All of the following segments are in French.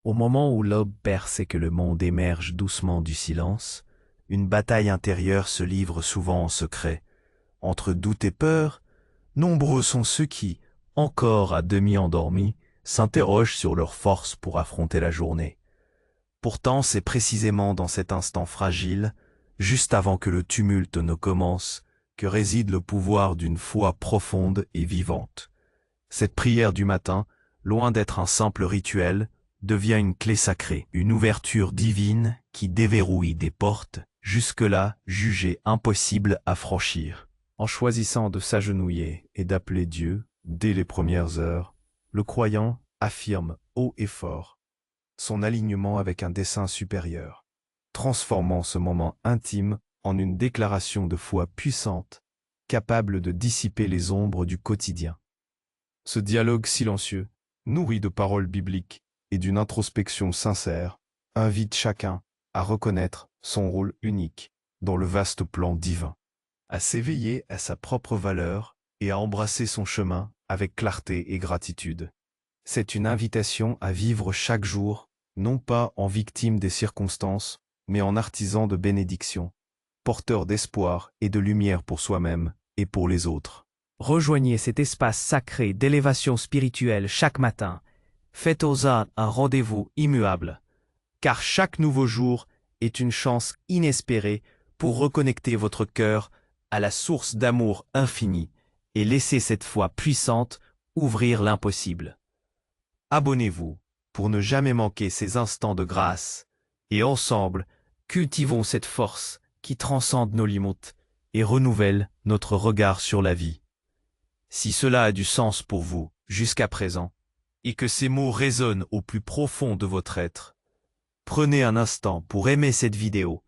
Au moment où l'aube perce et que le monde émerge doucement du silence, une bataille intérieure se livre souvent en secret. Entre doute et peur, nombreux sont ceux qui, encore à demi endormis, s'interrogent sur leur force pour affronter la journée. Pourtant, c'est précisément dans cet instant fragile, juste avant que le tumulte ne commence, que réside le pouvoir d'une foi profonde et vivante. Cette prière du matin, loin d'être un simple rituel, devient une clé sacrée, une ouverture divine qui déverrouille des portes, jusque-là jugées impossibles à franchir. En choisissant de s'agenouiller et d'appeler Dieu, dès les premières heures, le croyant affirme haut et fort son alignement avec un dessein supérieur, transformant ce moment intime en une déclaration de foi puissante, capable de dissiper les ombres du quotidien. Ce dialogue silencieux, nourri de paroles bibliques et d'une introspection sincère, invite chacun à reconnaître son rôle unique dans le vaste plan divin, à s'éveiller à sa propre valeur et à embrasser son chemin avec clarté et gratitude. C'est une invitation à vivre chaque jour, non pas en victime des circonstances, mais en artisan de bénédiction, porteur d'espoir et de lumière pour soi-même et pour les autres. Rejoignez cet espace sacré d'élévation spirituelle chaque matin. Faites aux âmes un rendez-vous immuable, car chaque nouveau jour est une chance inespérée pour reconnecter votre cœur à la source d'amour infini et laisser cette foi puissante ouvrir l'impossible. Abonnez-vous pour ne jamais manquer ces instants de grâce, et ensemble, cultivons cette force qui transcende nos limites et renouvelle notre regard sur la vie. Si cela a du sens pour vous jusqu'à présent, et que ces mots résonnent au plus profond de votre être, prenez un instant pour aimer cette vidéo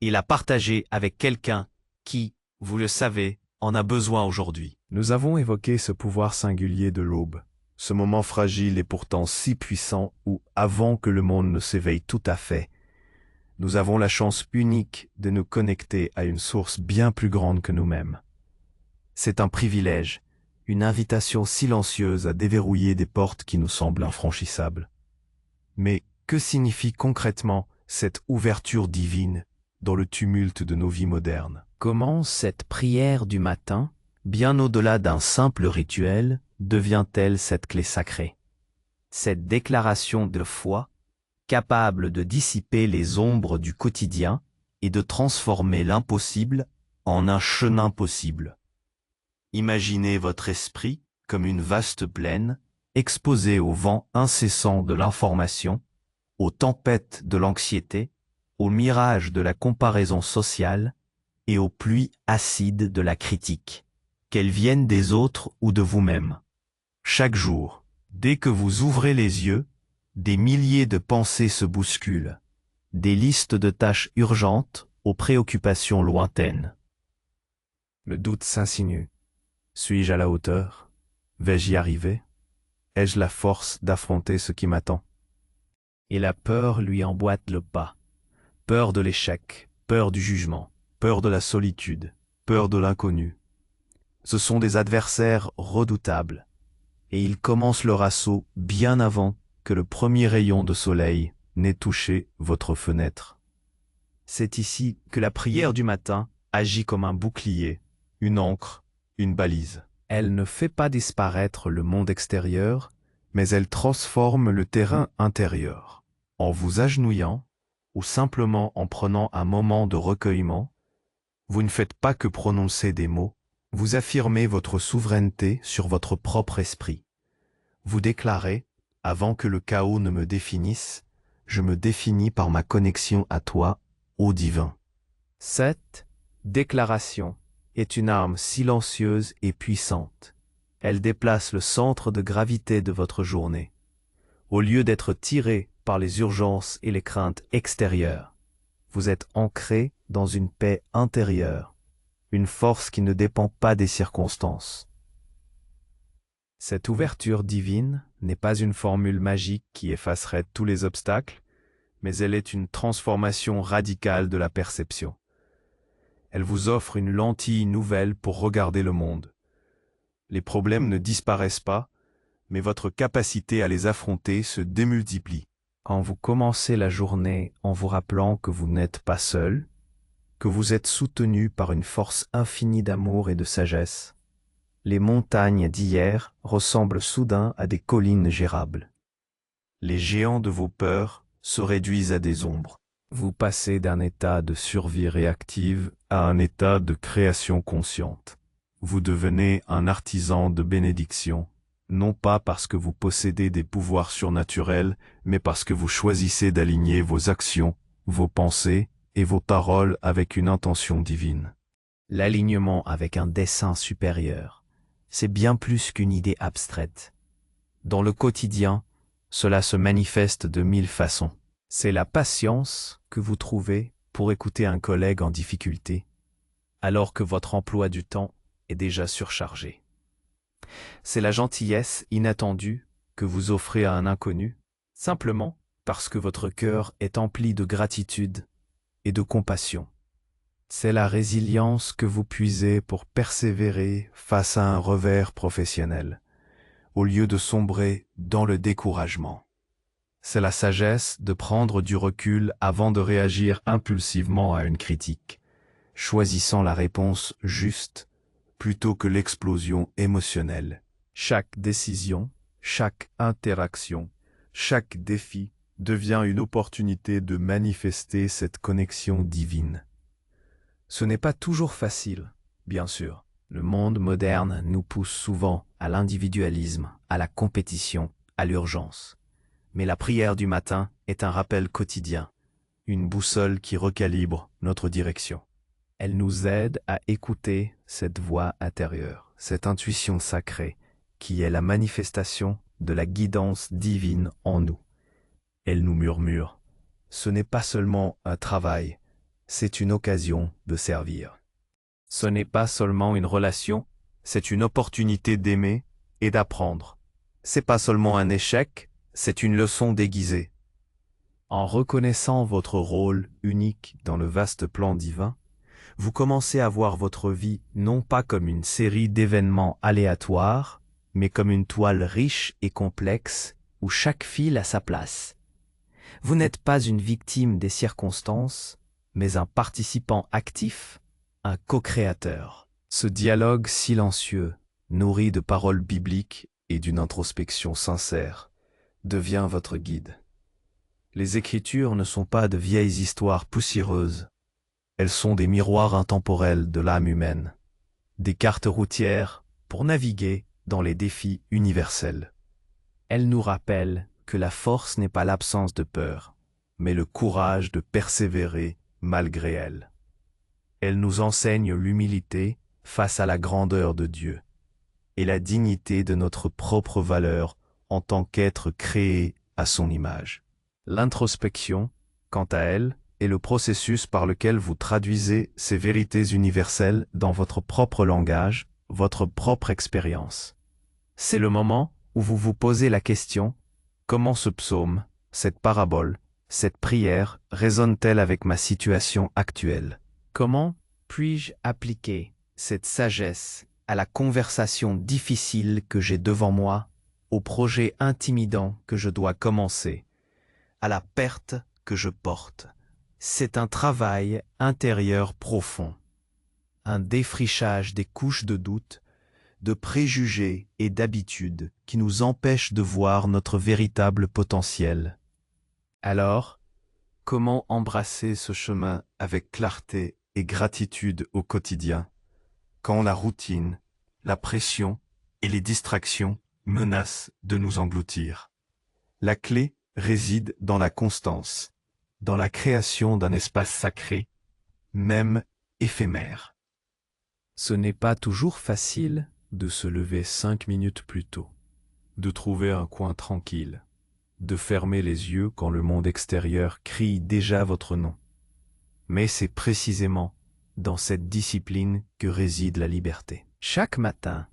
et la partager avec quelqu'un qui, vous le savez, en a besoin aujourd'hui. Nous avons évoqué ce pouvoir singulier de l'aube, ce moment fragile et pourtant si puissant où, avant que le monde ne s'éveille tout à fait, nous avons la chance unique de nous connecter à une source bien plus grande que nous-mêmes. C'est un privilège, une invitation silencieuse à déverrouiller des portes qui nous semblent infranchissables. Mais que signifie concrètement cette ouverture divine dans le tumulte de nos vies modernes? Comment cette prière du matin, bien au-delà d'un simple rituel, devient-elle cette clé sacrée? Cette déclaration de foi, capable de dissiper les ombres du quotidien et de transformer l'impossible en un chemin possible. Imaginez votre esprit comme une vaste plaine, exposée au vent incessant de l'information, aux tempêtes de l'anxiété, aux mirages de la comparaison sociale et aux pluies acides de la critique, qu'elles viennent des autres ou de vous-même. Chaque jour, dès que vous ouvrez les yeux, des milliers de pensées se bousculent, des listes de tâches urgentes aux préoccupations lointaines. Le doute s'insinue. Suis-je à la hauteur? Vais-je y arriver? Ai-je la force d'affronter ce qui m'attend? Et la peur lui emboîte le pas. Peur de l'échec, peur du jugement, Peur de la solitude, peur de l'inconnu. Ce sont des adversaires redoutables, et ils commencent leur assaut bien avant que le premier rayon de soleil n'ait touché votre fenêtre. C'est ici que la prière du matin agit comme un bouclier, une ancre, une balise. Elle ne fait pas disparaître le monde extérieur, mais elle transforme le terrain intérieur. En vous agenouillant, ou simplement en prenant un moment de recueillement, vous ne faites pas que prononcer des mots, vous affirmez votre souveraineté sur votre propre esprit. Vous déclarez, avant que le chaos ne me définisse, je me définis par ma connexion à toi, ô divin. Cette déclaration est une arme silencieuse et puissante. Elle déplace le centre de gravité de votre journée. Au lieu d'être tiré par les urgences et les craintes extérieures, vous êtes ancré dans une paix intérieure, une force qui ne dépend pas des circonstances. Cette ouverture divine n'est pas une formule magique qui effacerait tous les obstacles, mais elle est une transformation radicale de la perception. Elle vous offre une lentille nouvelle pour regarder le monde. Les problèmes ne disparaissent pas, mais votre capacité à les affronter se démultiplie. Quand vous commencez la journée en vous rappelant que vous n'êtes pas seul, que vous êtes soutenu par une force infinie d'amour et de sagesse, les montagnes d'hier ressemblent soudain à des collines gérables. Les géants de vos peurs se réduisent à des ombres. Vous passez d'un état de survie réactive À un état de création consciente. Vous devenez un artisan de bénédiction, non pas parce que vous possédez des pouvoirs surnaturels, mais parce que vous choisissez d'aligner vos actions, vos pensées et vos paroles avec une intention divine. l'alignement avec un dessein supérieur. C'est bien plus qu'une idée abstraite. Dans le quotidien, cela se manifeste de 1000 façons. C'est la patience que vous trouvez pour écouter un collègue en difficulté, alors que votre emploi du temps est déjà surchargé. C'est la gentillesse inattendue que vous offrez à un inconnu, simplement parce que votre cœur est empli de gratitude et de compassion. C'est la résilience que vous puisez pour persévérer face à un revers professionnel, au lieu de sombrer dans le découragement. C'est la sagesse de prendre du recul avant de réagir impulsivement à une critique, choisissant la réponse juste plutôt que l'explosion émotionnelle. Chaque décision, chaque interaction, chaque défi devient une opportunité de manifester cette connexion divine. Ce n'est pas toujours facile, bien sûr. Le monde moderne nous pousse souvent à l'individualisme, à la compétition, à l'urgence. Mais la prière du matin est un rappel quotidien, une boussole qui recalibre notre direction. Elle nous aide à écouter cette voix intérieure, cette intuition sacrée, qui est la manifestation de la guidance divine en nous. Elle nous murmure, ce n'est pas seulement un travail, c'est une occasion de servir. Ce n'est pas seulement une relation, c'est une opportunité d'aimer et d'apprendre. C'est pas seulement un échec, c'est une leçon déguisée. En reconnaissant votre rôle unique dans le vaste plan divin, vous commencez à voir votre vie non pas comme une série d'événements aléatoires, mais comme une toile riche et complexe où chaque fil a sa place. Vous n'êtes pas une victime des circonstances, mais un participant actif, un co-créateur. Ce dialogue silencieux, nourri de paroles bibliques et d'une introspection sincère, devient votre guide. Les Écritures ne sont pas de vieilles histoires poussiéreuses. Elles sont des miroirs intemporels de l'âme humaine, des cartes routières pour naviguer dans les défis universels. Elles nous rappellent que la force n'est pas l'absence de peur, mais le courage de persévérer malgré elle. Elles nous enseignent l'humilité face à la grandeur de Dieu et la dignité de notre propre valeur en tant qu'être créé à son image. L'introspection, quant à elle, est le processus par lequel vous traduisez ces vérités universelles dans votre propre langage, votre propre expérience. C'est le moment où vous vous posez la question, comment ce psaume, cette parabole, cette prière résonne-t-elle avec ma situation actuelle? Comment puis-je appliquer cette sagesse à la conversation difficile que j'ai devant moi, au projet intimidant que je dois commencer, à la perte que je porte? C'est un travail intérieur profond, un défrichage des couches de doute, de préjugés et d'habitudes qui nous empêchent de voir notre véritable potentiel. Alors, comment embrasser ce chemin avec clarté et gratitude au quotidien, quand la routine, la pression et les distractions menacent de nous engloutir? La clé réside dans la constance, dans la création d'un espace sacré, même éphémère. Ce n'est pas toujours facile de se lever 5 minutes plus tôt, de trouver un coin tranquille, de fermer les yeux quand le monde extérieur crie déjà votre nom. Mais c'est précisément dans cette discipline que réside la liberté. Chaque matin,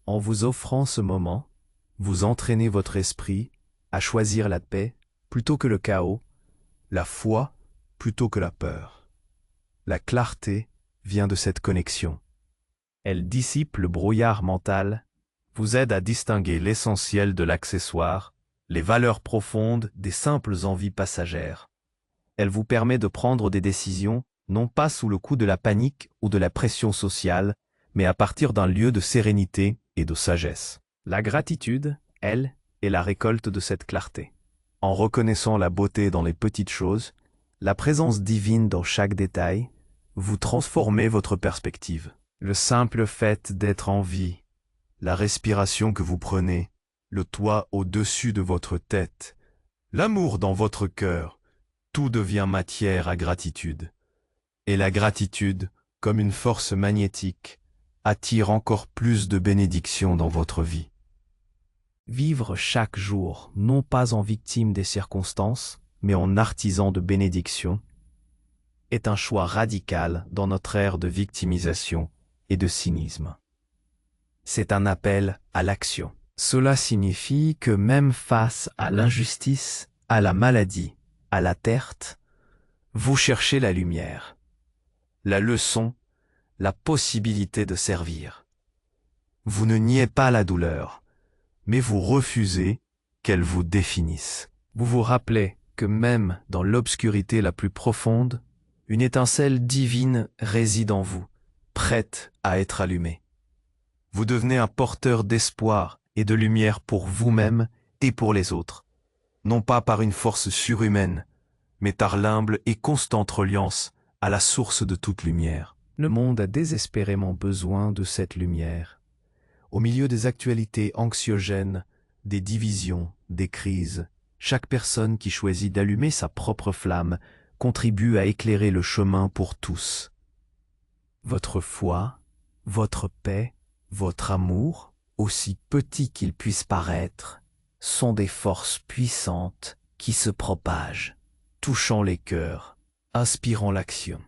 en vous offrant ce moment, vous entraînez votre esprit à choisir la paix plutôt que le chaos, la foi plutôt que la peur. La clarté vient de cette connexion. Elle dissipe le brouillard mental, vous aide à distinguer l'essentiel de l'accessoire les valeurs profondes des simples envies passagères. Elle vous permet de prendre des décisions, non pas sous le coup de la panique ou de la pression sociale, mais à partir d'un lieu de sérénité et de sagesse. La gratitude, elle, est la récolte de cette clarté. En reconnaissant la beauté dans les petites choses, la présence divine dans chaque détail, vous transformez votre perspective. Le simple fait d'être en vie, la respiration que vous prenez, le toit au-dessus de votre tête, l'amour dans votre cœur, tout devient matière à gratitude. Et la gratitude, comme une force magnétique, attire encore plus de bénédictions dans votre vie. Vivre chaque jour, non pas en victime des circonstances, mais en artisan de bénédiction, est un choix radical dans notre ère de victimisation et de cynisme. C'est un appel à l'action. Cela signifie que même face à l'injustice, à la maladie, à la perte, vous cherchez la lumière, la leçon, la possibilité de servir. Vous ne niez pas la douleur, mais vous refusez qu'elle vous définisse. Vous vous rappelez que même dans l'obscurité la plus profonde, une étincelle divine réside en vous, prête à être allumée. Vous devenez un porteur d'espoir et de lumière pour vous-même et pour les autres, non pas par une force surhumaine, mais par l'humble et constante reliance à la source de toute lumière. Le monde a désespérément besoin de cette lumière. Au milieu des actualités anxiogènes, des divisions, des crises, chaque personne qui choisit d'allumer sa propre flamme contribue à éclairer le chemin pour tous. Votre foi, votre paix, votre amour, aussi petits qu'ils puissent paraître, sont des forces puissantes qui se propagent, touchant les cœurs, inspirant l'action,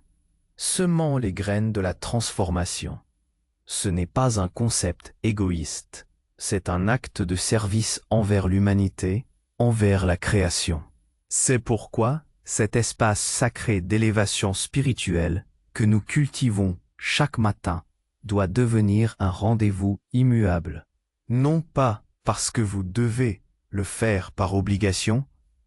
semant les graines de la transformation. Ce n'est pas un concept égoïste, c'est un acte de service envers l'humanité, envers la création. C'est pourquoi cet espace sacré d'élévation spirituelle que nous cultivons chaque matin doit devenir un rendez-vous immuable. Non pas parce que vous devez le faire par obligation,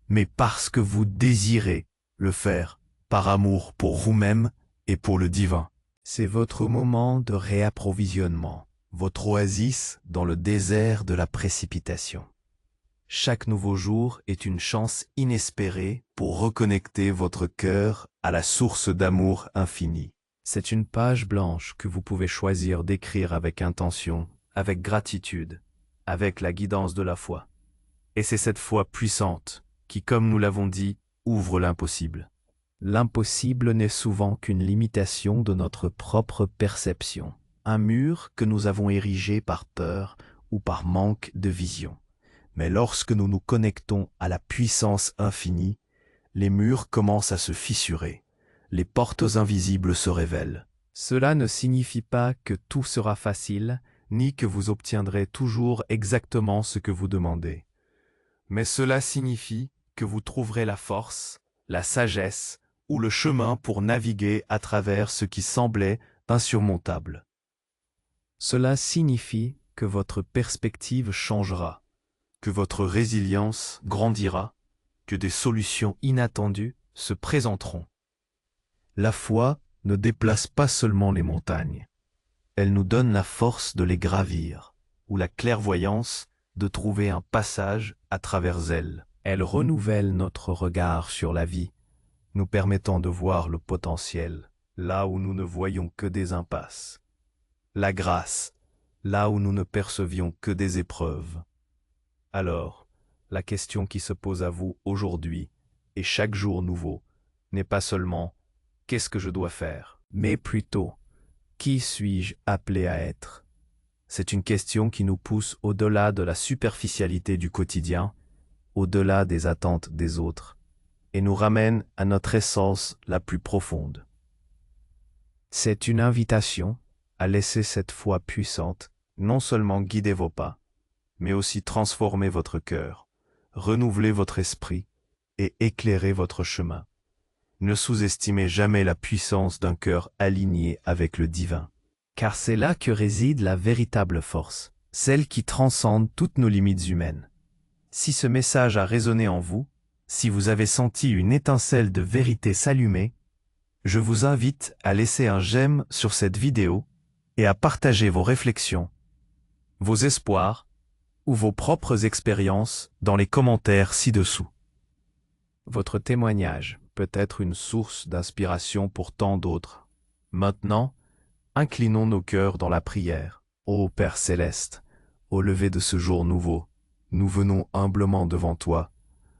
mais parce que vous désirez le faire par amour pour vous-même et pour le divin. C'est votre moment de réapprovisionnement, votre oasis dans le désert de la précipitation. Chaque nouveau jour est une chance inespérée pour reconnecter votre cœur à la source d'amour infini. C'est une page blanche que vous pouvez choisir d'écrire avec intention, avec gratitude, avec la guidance de la foi. Et c'est cette foi puissante qui, comme nous l'avons dit, ouvre l'impossible. L'impossible n'est souvent qu'une limitation de notre propre perception, un mur que nous avons érigé par peur ou par manque de vision. Mais lorsque nous nous connectons à la puissance infinie, les murs commencent à se fissurer, les portes invisibles se révèlent. Cela ne signifie pas que tout sera facile, ni que vous obtiendrez toujours exactement ce que vous demandez. Mais cela signifie que vous trouverez la force, la sagesse ou le chemin pour naviguer à travers ce qui semblait insurmontable. Cela signifie que votre perspective changera, que votre résilience grandira, que des solutions inattendues se présenteront. La foi ne déplace pas seulement les montagnes, elle nous donne la force de les gravir, ou la clairvoyance de trouver un passage à travers elles. Elle renouvelle notre regard sur la vie, nous permettant de voir le potentiel, là où nous ne voyons que des impasses. La grâce, là où nous ne percevions que des épreuves. Alors, la question qui se pose à vous aujourd'hui, et chaque jour nouveau, n'est pas seulement « qu'est-ce que je dois faire ?», mais plutôt « qui suis-je appelé à être ?» C'est une question qui nous pousse au-delà de la superficialité du quotidien, au-delà des attentes des autres, et nous ramène à notre essence la plus profonde. C'est une invitation à laisser cette foi puissante non seulement guider vos pas, mais aussi transformer votre cœur, renouveler votre esprit et éclairer votre chemin. Ne sous-estimez jamais la puissance d'un cœur aligné avec le divin, car c'est là que réside la véritable force, celle qui transcende toutes nos limites humaines. Si ce message a résonné en vous, si vous avez senti une étincelle de vérité s'allumer, je vous invite à laisser un j'aime sur cette vidéo et à partager vos réflexions, vos espoirs ou vos propres expériences dans les commentaires ci-dessous. Votre témoignage peut être une source d'inspiration pour tant d'autres. Maintenant, inclinons nos cœurs dans la prière. Ô Père céleste, au lever de ce jour nouveau, nous venons humblement devant toi,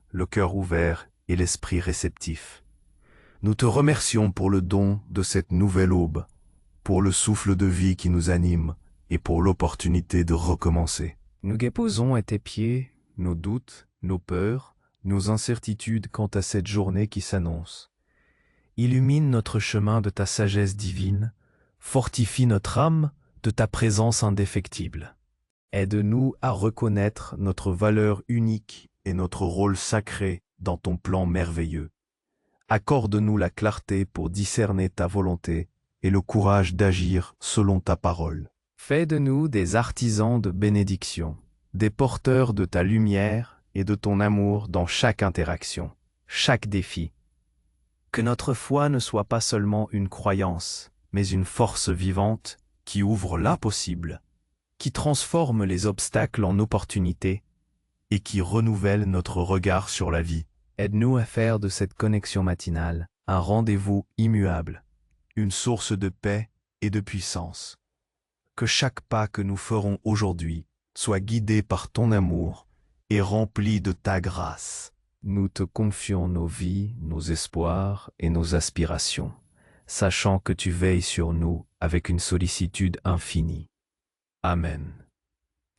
le cœur ouvert et l'esprit réceptif. Nous te remercions pour le don de cette nouvelle aube, pour le souffle de vie qui nous anime et pour l'opportunité de recommencer. Nous déposons à tes pieds nos doutes, nos peurs, nos incertitudes quant à cette journée qui s'annonce. Illumine notre chemin de ta sagesse divine, fortifie notre âme de ta présence indéfectible. Aide-nous à reconnaître notre valeur unique et notre rôle sacré dans ton plan merveilleux. Accorde-nous la clarté pour discerner ta volonté et le courage d'agir selon ta parole. Fais de nous des artisans de bénédiction, des porteurs de ta lumière et de ton amour dans chaque interaction, chaque défi. Que notre foi ne soit pas seulement une croyance, mais une force vivante qui ouvre l'impossible, qui transforme les obstacles en opportunités et qui renouvelle notre regard sur la vie. Aide-nous à faire de cette connexion matinale un rendez-vous immuable, une source de paix et de puissance. Que chaque pas que nous ferons aujourd'hui soit guidé par ton amour et rempli de ta grâce. Nous te confions nos vies, nos espoirs et nos aspirations, sachant que tu veilles sur nous avec une sollicitude infinie. Amen.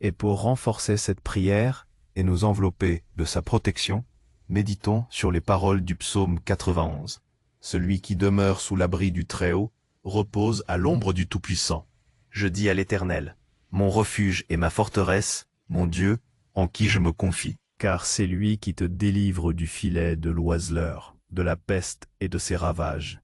Et pour renforcer cette prière et nous envelopper de sa protection, méditons sur les paroles du psaume 91. Celui qui demeure sous l'abri du Très-Haut repose à l'ombre du Tout-Puissant. Je dis à l'Éternel, mon refuge et ma forteresse, mon Dieu, en qui je me confie. Car c'est lui qui te délivre du filet de l'oiseleur, de la peste et de ses ravages.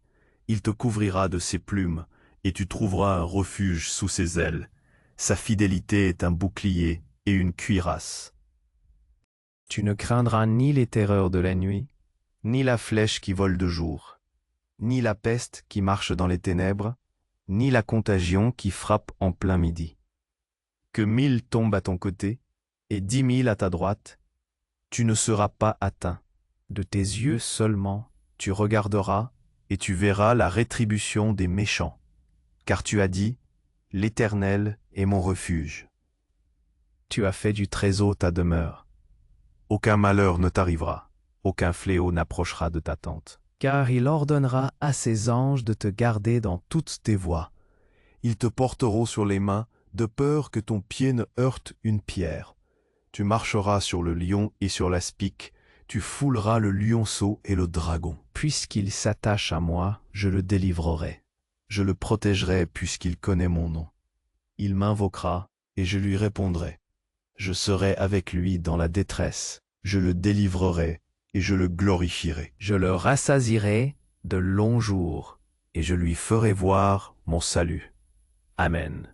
Il te couvrira de ses plumes, et tu trouveras un refuge sous ses ailes. Sa fidélité est un bouclier et une cuirasse. Tu ne craindras ni les terreurs de la nuit, ni la flèche qui vole de jour, ni la peste qui marche dans les ténèbres, ni la contagion qui frappe en plein midi. Que 1000 tombent à ton côté, et 10 000 à ta droite, tu ne seras pas atteint. De tes yeux seulement, tu regarderas, et tu verras la rétribution des méchants. Car tu as dit, l'Éternel est mon refuge. Tu as fait du Très-Haut ta demeure. Aucun malheur ne t'arrivera, aucun fléau n'approchera de ta tente. Car il ordonnera à ses anges de te garder dans toutes tes voies. Ils te porteront sur les mains, de peur que ton pied ne heurte une pierre. Tu marcheras sur le lion et sur l'aspic, tu fouleras le lionceau et le dragon. Puisqu'il s'attache à moi, je le délivrerai. Je le protégerai puisqu'il connaît mon nom. Il m'invoquera et je lui répondrai. Je serai avec lui dans la détresse, je le délivrerai et je le glorifierai. Je le rassasierai de longs jours et je lui ferai voir mon salut. Amen.